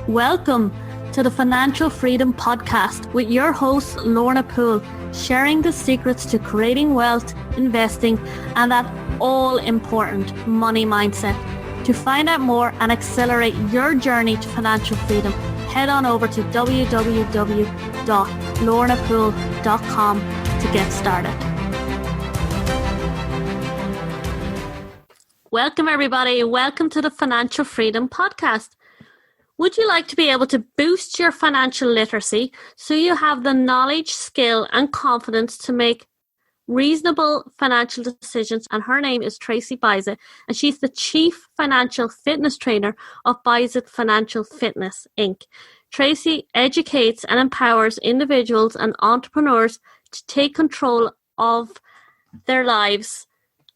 Welcome to the Financial Freedom Podcast with your host, Lorna Poole, sharing the secrets to creating wealth, investing, and that all-important money mindset. To find out more and accelerate your journey to financial freedom, head on over to www.lornapoole.com to get started. Welcome, everybody. Welcome to the Financial Freedom Podcast. Would you like to be able to boost your financial literacy so you have the knowledge, skill, and confidence to make reasonable financial decisions? And her name is Tracey Bissett, and she's the Chief Financial Fitness Trainer of Bissett Financial Fitness, Inc. Tracey educates and empowers individuals and entrepreneurs to take control of their lives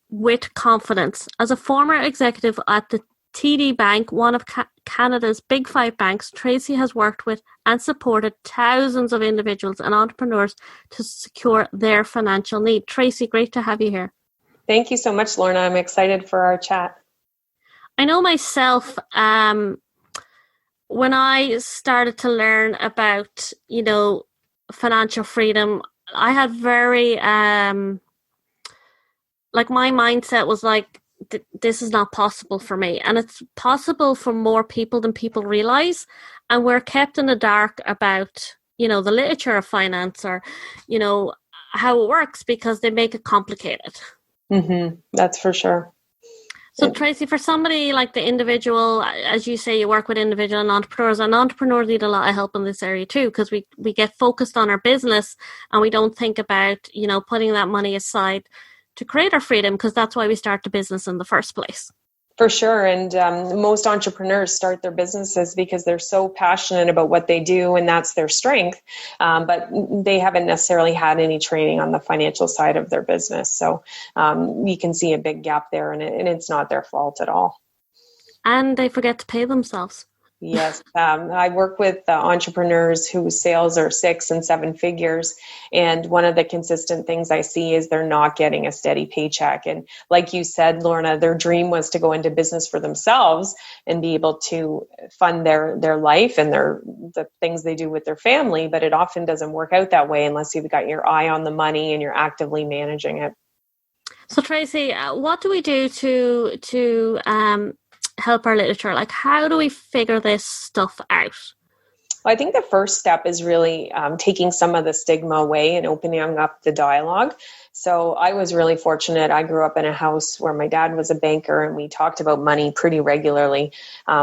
with confidence. As a former executive at the TD Bank, one of Canada's big five banks, Tracey has worked with and supported thousands of individuals and entrepreneurs to secure their financial need. Tracey, great to have you here. Thank you so much, Lorna. I'm excited for our chat. I know myself, when I started to learn about, financial freedom, I had very, my mindset was like, this is not possible for me. And it's possible for more people than people realize. And we're kept in the dark about, the literature of finance or, how it works because they make it complicated. Mm-hmm. That's for sure. So Tracey, for somebody like the individual, as you say, you work with individual and entrepreneurs need a lot of help in this area too, because we get focused on our business and we don't think about, putting that money aside to create our freedom, because that's why we start the business in the first place. For sure. And most entrepreneurs start their businesses because they're so passionate about what they do and that's their strength. But they haven't necessarily had any training on the financial side of their business. So you can see a big gap there, and it's not their fault at all. And they forget to pay themselves. Yes. I work with entrepreneurs whose sales are 6 and 7 figures. And one of the consistent things I see is they're not getting a steady paycheck. And like you said, Lorna, their dream was to go into business for themselves and be able to fund their life and the things they do with their family. But it often doesn't work out that way unless you've got your eye on the money and you're actively managing it. So Tracey, what do we do to help our literature? Like, how do we figure this stuff out? Well, I think the first step is really taking some of the stigma away and opening up the dialogue. So I was really fortunate. I grew up in a house where my dad was a banker and we talked about money pretty regularly.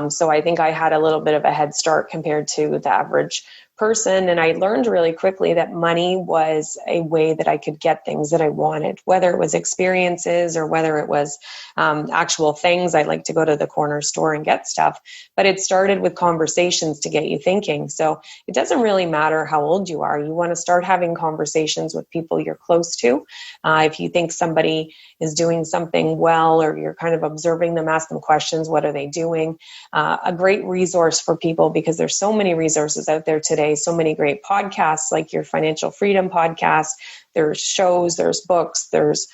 So I think I had a little bit of a head start compared to the average person. And I learned really quickly that money was a way that I could get things that I wanted, whether it was experiences or whether it was actual things. I like to go to the corner store and get stuff, but it started with conversations to get you thinking. So it doesn't really matter how old you are. You want to start having conversations with people you're close to. If you think somebody is doing something well, or you're kind of observing them, ask them questions. What are they doing? A great resource for people, because there's so many resources out there today, so many great podcasts like your Financial Freedom podcast. There's shows, there's books, there's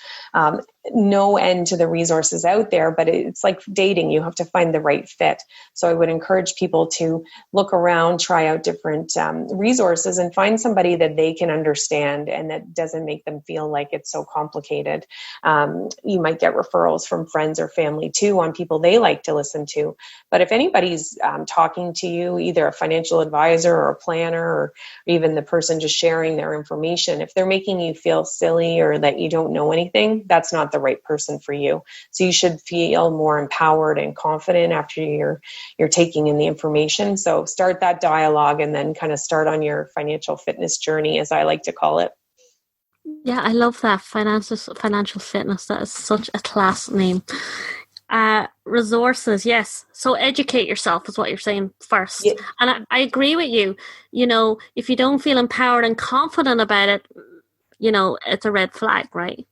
no end to the resources out there, but it's like dating. You have to find the right fit. So I would encourage people to look around, try out different resources and find somebody that they can understand and that doesn't make them feel like it's so complicated. You might get referrals from friends or family too on people they like to listen to. But if anybody's talking to you, either a financial advisor or a planner, or even the person just sharing their information, if they're making you feel silly or that you don't know anything, that's not the right person for you. So you should feel more empowered and confident after you're taking in the information. So start that dialogue and then kind of start on your financial fitness journey, as I like to call it. Yeah, I love that. Financial fitness. That is such a class name. Resources, yes. So educate yourself is what you're saying first. Yeah. And I agree with you. If you don't feel empowered and confident about it, it's a red flag, right?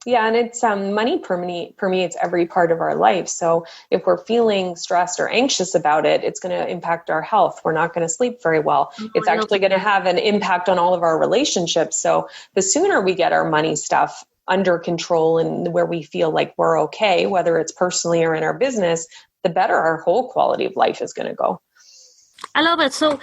Yeah, and it's money permeates every part of our life. So if we're feeling stressed or anxious about it, it's going to impact our health. We're not going to sleep very well. It's actually going to have an impact on all of our relationships. So the sooner we get our money stuff under control and where we feel like we're okay, whether it's personally or in our business, the better our whole quality of life is going to go. I love it. So,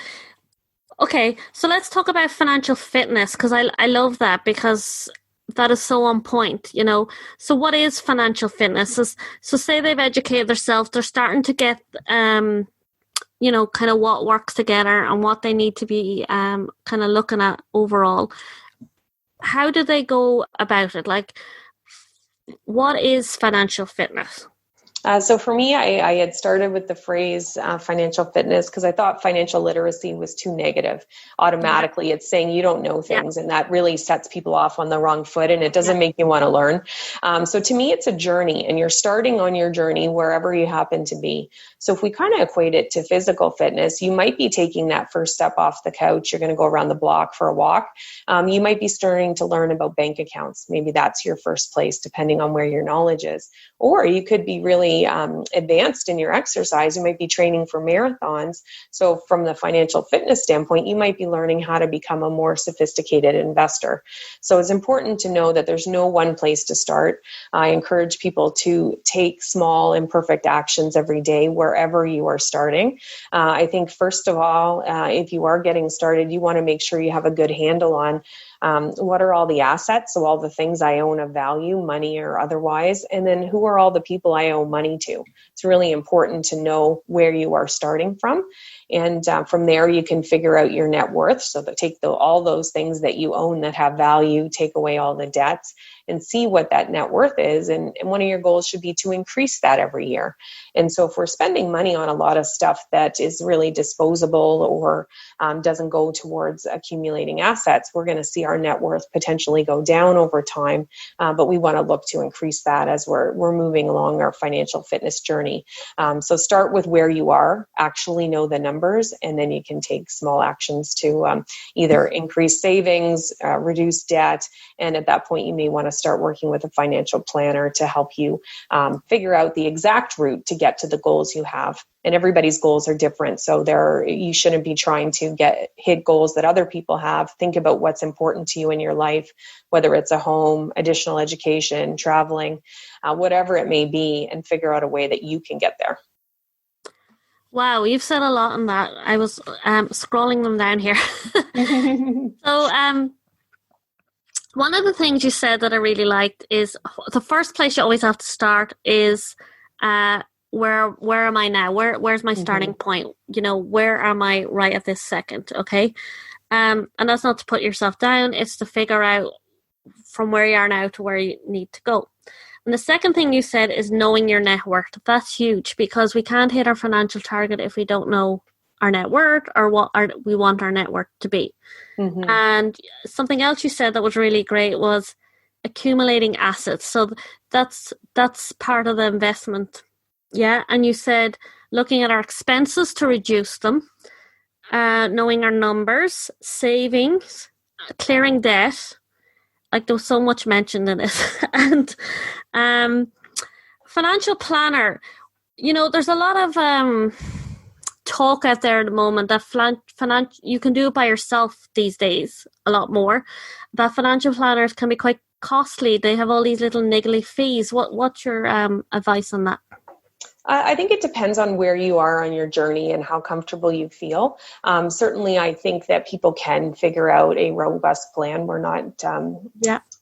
okay, so let's talk about financial fitness, because I love that, because that is so on point, you know. So what is financial fitness? So say they've educated themselves, they're starting to get, you know, kind of what works together and what they need to be kind of looking at overall. How do they go about it? Like, what is financial fitness? So for me, I had started with the phrase financial fitness because I thought financial literacy was too negative. Automatically, it's saying you don't know things, and that really sets people off on the wrong foot, and it doesn't make you want to learn. So to me, it's a journey, and you're starting on your journey wherever you happen to be. So if we kind of equate it to physical fitness, you might be taking that first step off the couch. You're going to go around the block for a walk. You might be starting to learn about bank accounts. Maybe that's your first place, depending on where your knowledge is. Or you could be really advanced in your exercise. You might be training for marathons. So from the financial fitness standpoint, you might be learning how to become a more sophisticated investor. So it's important to know that there's no one place to start. I encourage people to take small imperfect actions every day wherever you are starting. I think first of all, if you are getting started, you want to make sure you have a good handle on what are all the assets, so all the things I own of value, money or otherwise, and then who are all the people I owe money to. It's really important to know where you are starting from. And from there, you can figure out your net worth. So take all those things that you own that have value, take away all the debts, and see what that net worth is. And one of your goals should be to increase that every year. And so if we're spending money on a lot of stuff that is really disposable or doesn't go towards accumulating assets, we're going to see our net worth potentially go down over time. But we want to look to increase that as we're moving along our financial fitness journey. So start with where you are, actually know the numbers, and then you can take small actions to either increase savings, reduce debt, and at that point you may want to start working with a financial planner to help you figure out the exact route to get to the goals you have. And everybody's goals are different. So you shouldn't be trying to hit goals that other people have. Think about what's important to you in your life, whether it's a home, additional education, traveling, whatever it may be, and figure out a way that you can get there. Wow, you've said a lot on that. I was scrolling them down here. So one of the things you said that I really liked is the first place you always have to start is where am I now? Where's my starting point? You know, where am I right at this second? Okay. And that's not to put yourself down. It's to figure out from where you are now to where you need to go. And the second thing you said is knowing your net worth. That's huge, because we can't hit our financial target if we don't know our net worth or what we want our net worth to be. And something else you said that was really great was accumulating assets. So that's part of the investment. Yeah. And you said looking at our expenses to reduce them, knowing our numbers, savings, clearing debt. Like there was so much mentioned in it. And financial planner, you know, there's a lot of talk out there at the moment that you can do it by yourself these days a lot more. That financial planners can be quite costly. They have all these little niggly fees. What's your advice on that? I think it depends on where you are on your journey and how comfortable you feel. Certainly, I think that people can figure out a robust plan. We're not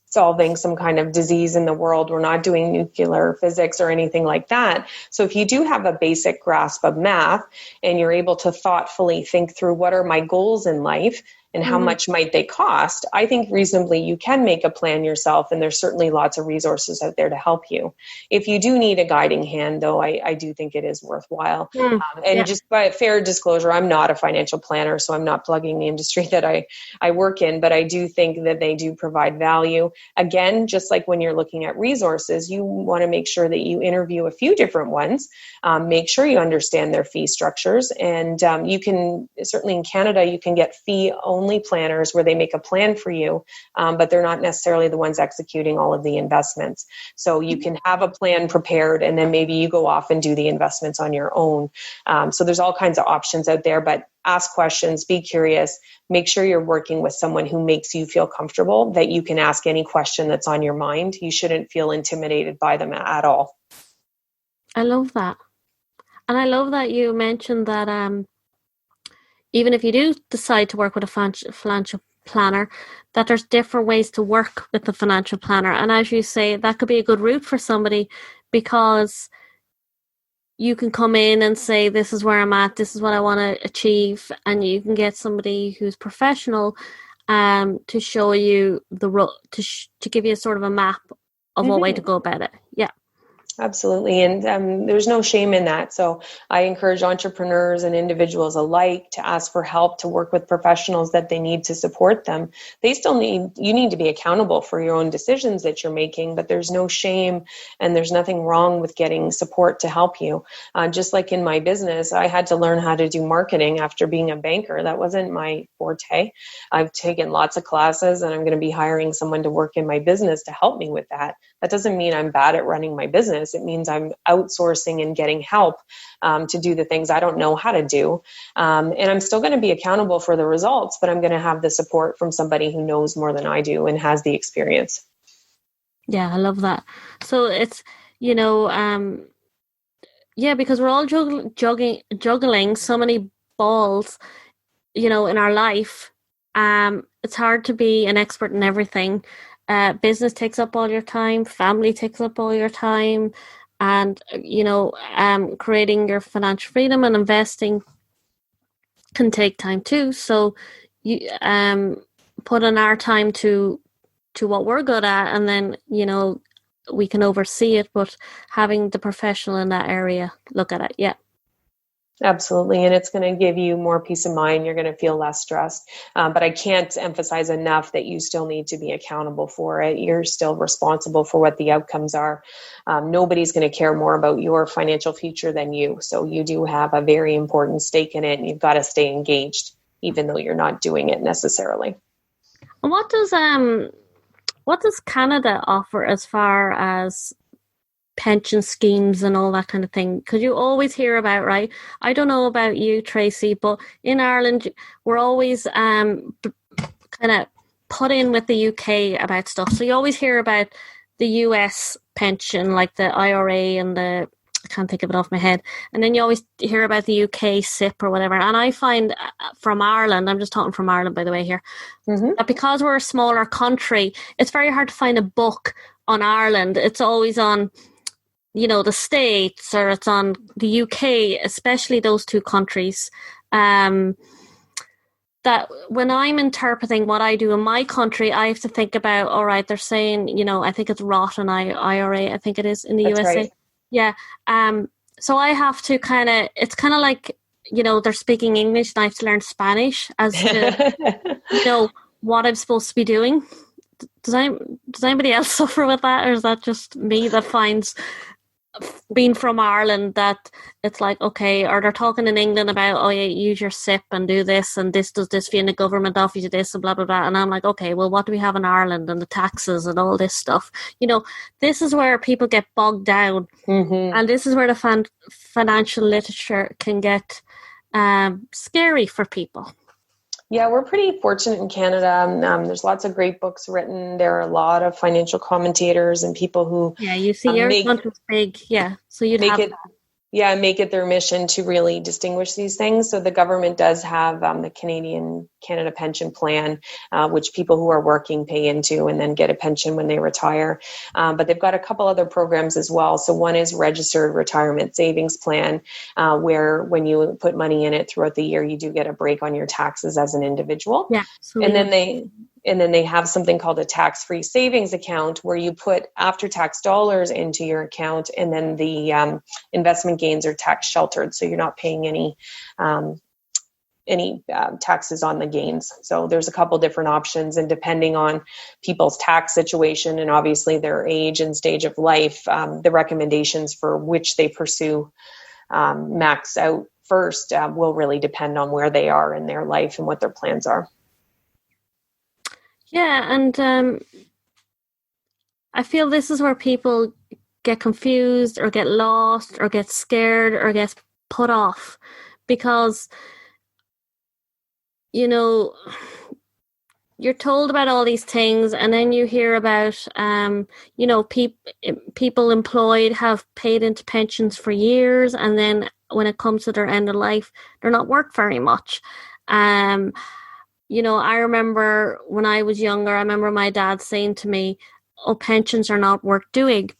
solving some kind of disease in the world. We're not doing nuclear physics or anything like that. So if you do have a basic grasp of math and you're able to thoughtfully think through what are my goals in life, and how much might they cost, I think reasonably you can make a plan yourself, and there's certainly lots of resources out there to help you. If you do need a guiding hand, though, I do think it is worthwhile. Just by fair disclosure, I'm not a financial planner, so I'm not plugging the industry that I work in, but I do think that they do provide value. Again, just like when you're looking at resources, you want to make sure that you interview a few different ones, make sure you understand their fee structures, and you can, certainly in Canada, you can get fee-only planners where they make a plan for you, but they're not necessarily the ones executing all of the investments. So you can have a plan prepared, and then maybe you go off and do the investments on your own. So there's all kinds of options out there, but ask questions, be curious, make sure you're working with someone who makes you feel comfortable, that you can ask any question that's on your mind. You shouldn't feel intimidated by them at all. I love that. And I love that you mentioned that even if you do decide to work with a financial planner, that there's different ways to work with the financial planner. And as you say, that could be a good route for somebody, because you can come in and say, this is where I'm at, this is what I want to achieve. And you can get somebody who's professional to show you to give you a sort of a map of what way to go about it. Yeah. Absolutely. And there's no shame in that. So I encourage entrepreneurs and individuals alike to ask for help, to work with professionals that they need to support them. You need to be accountable for your own decisions that you're making, but there's no shame and there's nothing wrong with getting support to help you. Just like in my business, I had to learn how to do marketing after being a banker. That wasn't my forte. I've taken lots of classes, and I'm going to be hiring someone to work in my business to help me with that. That doesn't mean I'm bad at running my business. It means I'm outsourcing and getting help to do the things I don't know how to do. And I'm still going to be accountable for the results, but I'm going to have the support from somebody who knows more than I do and has the experience. Yeah, I love that. So it's, because we're all juggling so many balls, in our life. It's hard to be an expert in everything. Business takes up all your time, family takes up all your time, and creating your financial freedom and investing can take time too. So you put in our time to what we're good at, and then we can oversee it, but having the professional in that area look at it. Yeah. Absolutely. And it's going to give you more peace of mind. You're going to feel less stressed. But I can't emphasize enough that you still need to be accountable for it. You're still responsible for what the outcomes are. Nobody's going to care more about your financial future than you. So you do have a very important stake in it, and you've got to stay engaged, even though you're not doing it necessarily. And what does Canada offer as far as pension schemes and all that kind of thing? Because you always hear about, right? I don't know about you, Tracey, but in Ireland, we're always kind of put in with the UK about stuff. So you always hear about the US pension, like the IRA and I can't think of it off my head. And then you always hear about the UK SIP or whatever. And I find from Ireland, I'm just talking from Ireland, by the way, here, that because we're a smaller country, it's very hard to find a book on Ireland. It's always on the States, or it's on the UK, especially those two countries. That when I'm interpreting what I do in my country, I have to think about, all right, they're saying, I think it's Roth and IRA, I think it is in the USA. Right. Yeah. So I have to it's kind of like, they're speaking English and I have to learn Spanish as to, what I'm supposed to be doing. Does anybody else suffer with that? Or is that just me that finds, being from Ireland, that it's like, okay, or they're talking in England about, oh yeah, use your SIP and do this, and this does this for you, and the government offers you this, and blah blah blah. And I'm like, okay, well, what do we have in Ireland, and the taxes and all this stuff? This is where people get bogged down, and this is where the financial literature can get scary for people. Yeah, we're pretty fortunate in Canada. There's lots of great books written. There are a lot of financial commentators and people who you see your country's big, so you'd have that. Yeah, make it their mission to really distinguish these things. So the government does have the Canada Pension Plan, which people who are working pay into and then get a pension when they retire. But they've got a couple other programs as well. So one is Registered Retirement Savings Plan, where when you put money in it throughout the year, you do get a break on your taxes as an individual. Yeah, And then they have something called a tax-free savings account, where you put after-tax dollars into your account, and then the investment gains are tax sheltered, so you're not paying any taxes on the gains. So there's a couple different options, and depending on people's tax situation and obviously their age and stage of life, the recommendations for which they pursue max out first will really depend on where they are in their life and what their plans are. Yeah, and I feel this is where people get confused or get lost or get scared or get put off, because, you're told about all these things, and then you hear about, people employed have paid into pensions for years, and then when it comes to their end of life, they're not worth very much. I remember when I was younger, I remember my dad saying to me, "Oh, pensions are not worth doing."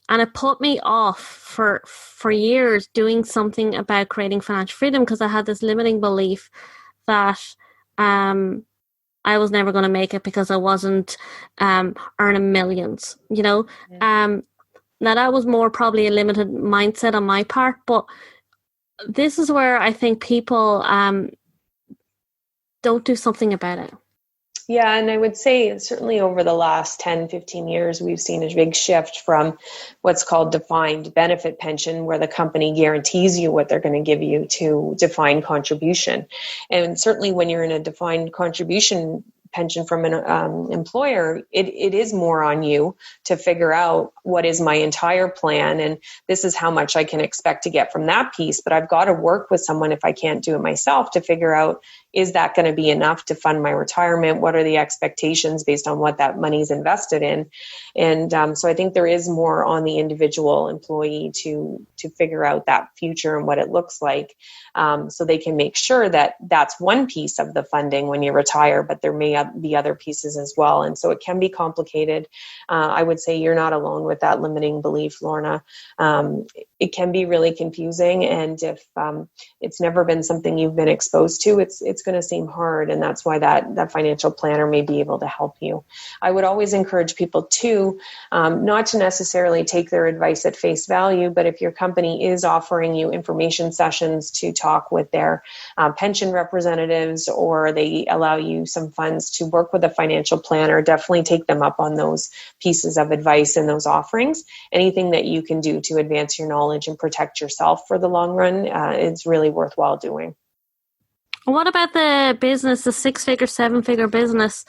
And it put me off for years doing something about creating financial freedom, because I had this limiting belief that I was never going to make it because I wasn't earning millions, Mm-hmm. Now that was more probably a limited mindset on my part, but this is where I think people don't do something about it. Yeah, and I would say certainly over the last 10, 15 years, we've seen a big shift from what's called defined benefit pension, where the company guarantees you what they're going to give you, to defined contribution. And certainly when you're in a defined contribution pension from an employer, it is more on you to figure out what is my entire plan, and this is how much I can expect to get from that piece. But I've got to work with someone, if I can't do it myself, to figure out, is that going to be enough to fund my retirement? What are the expectations based on what that money is invested in? And so I think there is more on the individual employee to figure out that future and what it looks like, so they can make sure that that's one piece of the funding when you retire, but there may be other pieces as well. And so it can be complicated. I would say you're not alone with that limiting belief, Lorna. It can be really confusing, and if it's never been something you've been exposed to, it's going to seem hard, and that's why that financial planner may be able to help you. I would always encourage people to not to necessarily take their advice at face value, but if your company is offering you information sessions to talk with their pension representatives, or they allow you some funds to work with a financial planner, definitely take them up on those pieces of advice and those offerings. Anything that you can do to advance your knowledge and protect yourself for the long run is really worthwhile doing. What about the business, the 6-figure, 7-figure business?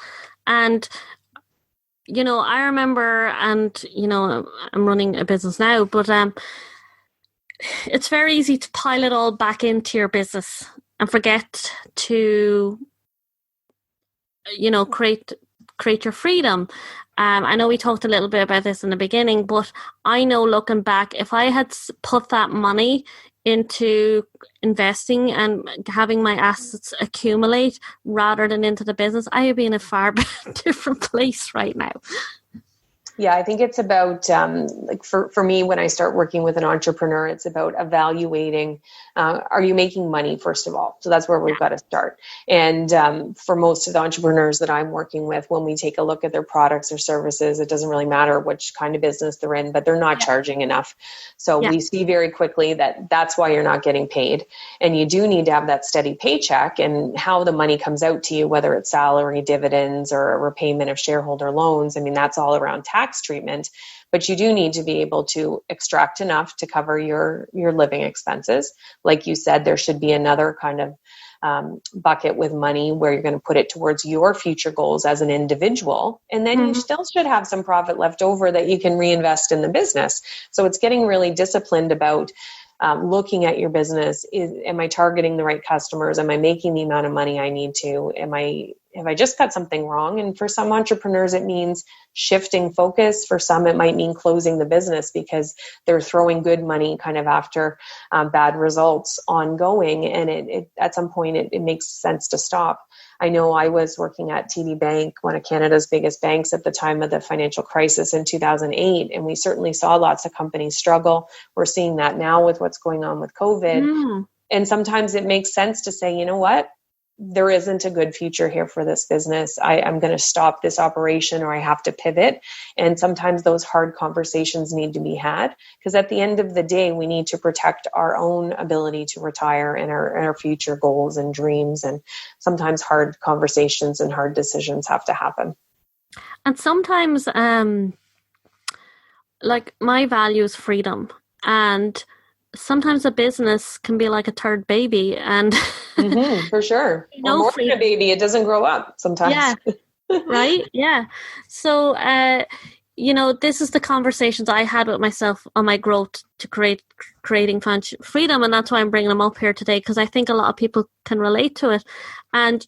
And, I remember, and, I'm running a business now, but it's very easy to pile it all back into your business and forget to, create your freedom. I know we talked a little bit about this in the beginning, but I know, looking back, if I had put that money into investing and having my assets accumulate rather than into the business, I would be in a far different place right now. Yeah, I think it's about, for me, when I start working with an entrepreneur, it's about evaluating, are you making money, first of all? So that's where we've got to start. And for most of the entrepreneurs that I'm working with, when we take a look at their products or services, it doesn't really matter which kind of business they're in, but they're not charging enough. So we see very quickly that that's why you're not getting paid. And you do need to have that steady paycheck, and how the money comes out to you, whether it's salary, dividends, or a repayment of shareholder loans. I mean, that's all around tax treatment, but you do need to be able to extract enough to cover your living expenses. Like you said, there should be another kind of bucket with money where you're going to put it towards your future goals as an individual. And then you still should have some profit left over that you can reinvest in the business. So it's getting really disciplined about looking at your business. Am I targeting the right customers? Am I making the amount of money I need to? Have I just got something wrong? And for some entrepreneurs, it means shifting focus. For some, it might mean closing the business because they're throwing good money kind of after bad results ongoing. And it at some point, it makes sense to stop. I know I was working at TD Bank, one of Canada's biggest banks, at the time of the financial crisis in 2008. And we certainly saw lots of companies struggle. We're seeing that now with what's going on with COVID. And sometimes it makes sense to say, you know what? There isn't a good future here for this business. I'm going to stop this operation, or I have to pivot. And sometimes those hard conversations need to be had, because at the end of the day, we need to protect our own ability to retire and our future goals and dreams. And sometimes hard conversations and hard decisions have to happen. And sometimes, like, my value is freedom, and sometimes a business can be like a third baby, and for sure. Or more than a baby, it doesn't grow up sometimes. Yeah, right. Yeah. So, this is the conversations I had with myself on my growth to creating financial freedom, and that's why I'm bringing them up here today, because I think a lot of people can relate to it. And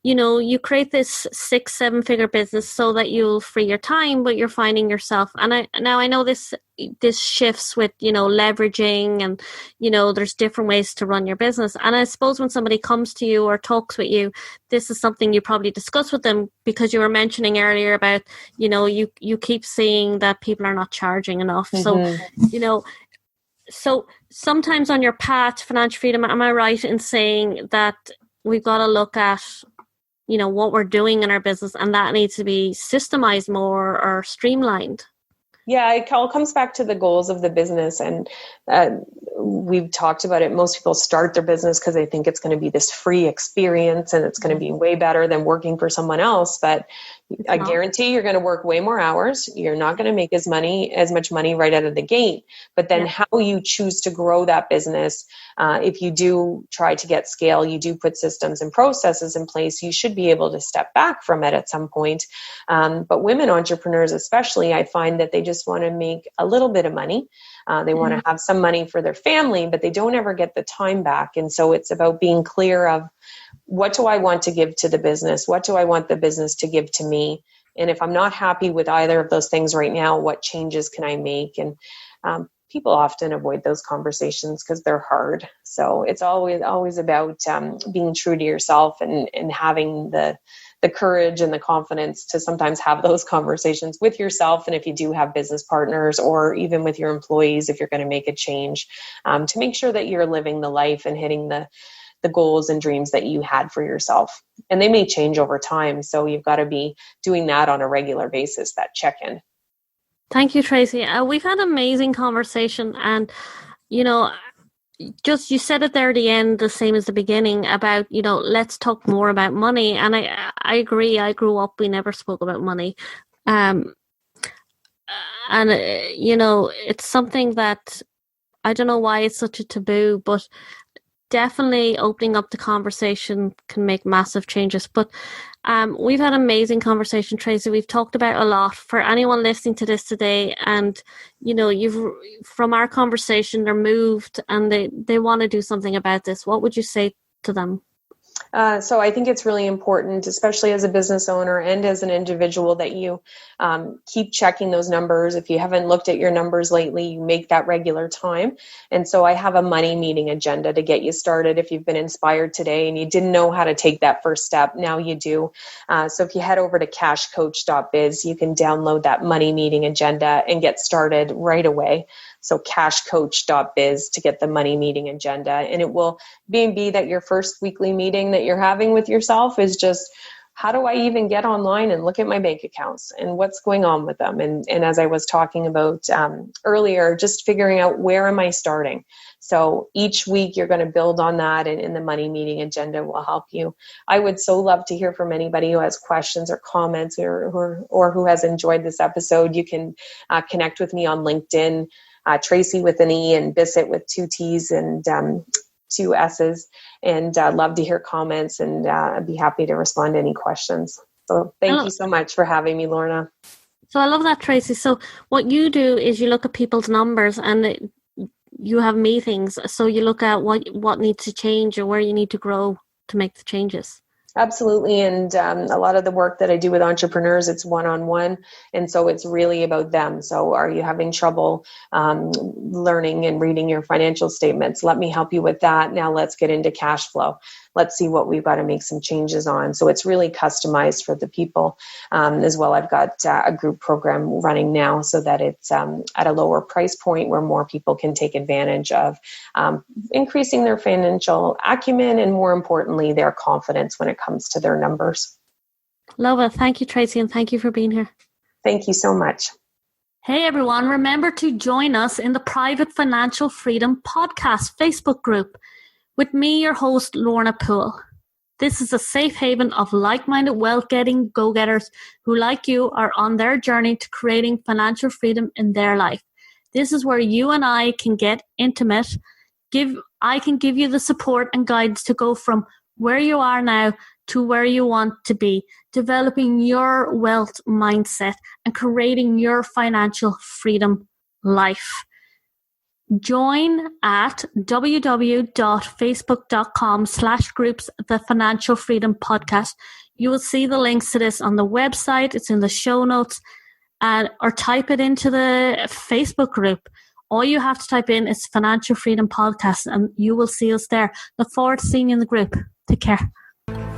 you create this 6-7 figure business so that you'll free your time, but you're finding yourself. And I know this shifts with, leveraging, and, there's different ways to run your business. And I suppose when somebody comes to you or talks with you, this is something you probably discuss with them, because you were mentioning earlier about, you keep seeing that people are not charging enough. Mm-hmm. So sometimes on your path to financial freedom, am I right in saying that we've got to look at what we're doing in our business, and that needs to be systemized more or streamlined? Yeah, it all comes back to the goals of the business. And we've talked about it. Most people start their business because they think it's going to be this free experience and it's going to be way better than working for someone else. But I guarantee you're going to work way more hours. You're not going to make as much money right out of the gate. But then how you choose to grow that business, if you do try to get scale, you do put systems and processes in place, you should be able to step back from it at some point. But women entrepreneurs especially, I find that they just want to make a little bit of money. They want to have some money for their family, but they don't ever get the time back. And so it's about being clear of, what do I want to give to the business? What do I want the business to give to me? And if I'm not happy with either of those things right now, what changes can I make? And people often avoid those conversations because they're hard. So it's always about being true to yourself and having the courage and the confidence to sometimes have those conversations with yourself. And if you do have business partners, or even with your employees, if you're going to make a change, to make sure that you're living the life and hitting the goals and dreams that you had for yourself. And they may change over time. So you've got to be doing that on a regular basis, that check-in. Thank you, Tracey. We've had an amazing conversation, and, just you said it there at the end, the same as the beginning, about, let's talk more about money. And I agree. I grew up, we never spoke about money. And, it's something that, I don't know why it's such a taboo, but definitely opening up the conversation can make massive changes. But we've had an amazing conversation, Tracey. We've talked about a lot. For anyone listening to this today, and you've from our conversation, they're moved and they want to do something about this, what would you say to them? So I think it's really important, especially as a business owner and as an individual, that you keep checking those numbers. If you haven't looked at your numbers lately, you make that regular time. And so I have a money meeting agenda to get you started. If you've been inspired today and you didn't know how to take that first step, now you do. So if you head over to cashcoach.biz, you can download that money meeting agenda and get started right away. So cashcoach.biz to get the money meeting agenda. And it will be that your first weekly meeting that you're having with yourself is just, how do I even get online and look at my bank accounts and what's going on with them? And as I was talking about earlier, just figuring out, where am I starting? So each week you're going to build on that, and the money meeting agenda will help you. I would so love to hear from anybody who has questions or comments, or who has enjoyed this episode. You can connect with me on LinkedIn. Tracey with an E and Bissett with 2 T's and 2 S's. And love to hear comments, and I'd be happy to respond to any questions. So thank you so much for having me, Lorna. So I love that, Tracey. So what you do is you look at people's numbers, and you have meetings. So you look at what needs to change or where you need to grow to make the changes. Absolutely. And a lot of the work that I do with entrepreneurs, it's one-on-one. And so it's really about them. So are you having trouble learning and reading your financial statements? Let me help you with that. Now let's get into cash flow. Let's see what we've got to make some changes on. So it's really customized for the people. As well, I've got a group program running now so that it's at a lower price point where more people can take advantage of increasing their financial acumen, and more importantly, their confidence when it comes to their numbers. Love it. Thank you, Tracey, and thank you for being here. Thank you so much. Hey, everyone. Remember to join us in the Private Financial Freedom Podcast Facebook group with me, your host, Lorna Poole. This is a safe haven of like-minded wealth-getting go-getters who, like you, are on their journey to creating financial freedom in their life. This is where you and I can get intimate. I can give you the support and guidance to go from where you are now to where you want to be, developing your wealth mindset and creating your financial freedom life. Join at www.facebook.com/groups The Financial Freedom Podcast. You will see the links to this on the website. It's in the show notes, or type it into the Facebook group. All you have to type in is Financial Freedom Podcast and you will see us there. Look forward to seeing you in the group. Take care.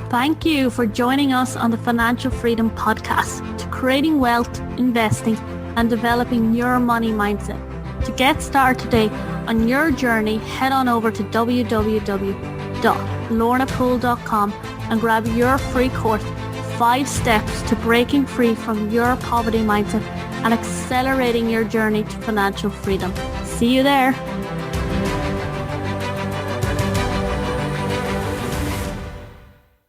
Thank you for joining us on the Financial Freedom Podcast, to creating wealth, investing, and developing your money mindset. To get started today on your journey, head on over to www.lornapoole.com and grab your free course, 5 Steps to Breaking Free from Your Poverty Mindset and Accelerating Your Journey to Financial Freedom. See you there.